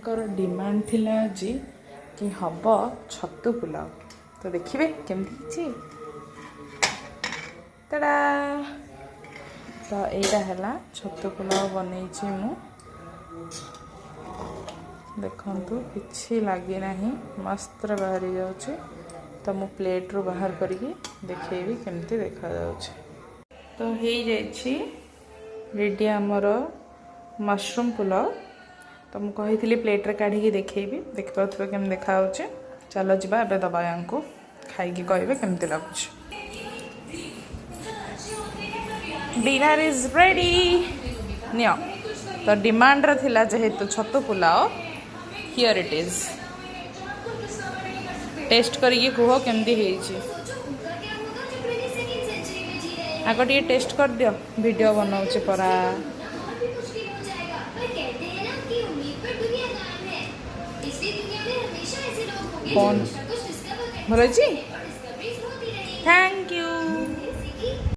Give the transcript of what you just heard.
Demand थिला आज कि हम छतु पुलाव तो देखिए केमती तड़ा तो यहाँ है छतु पुलाव बनई मु देखु किसी लगे ना मस्त बाहरी जाऊँ तो मु प्लेट रू बाहर करके देखेबी केमती देखा जाउछि। तो हो जाइछि रेडी आमर मशरूम पुलाव तो मुझे कही प्लेट रे काढ़ी देखेबी देखिए केम देखा चलो जी ए दबा या खाई कहे केमती लगुच। डिनर इज रेडी नियो तो डिमांड थिला जेहेतु छतु pulao here it is taste करिए कह केमती आग टे टेस्ट कर दियो वीडियो बनाऊे परा कौन भल अच्छी।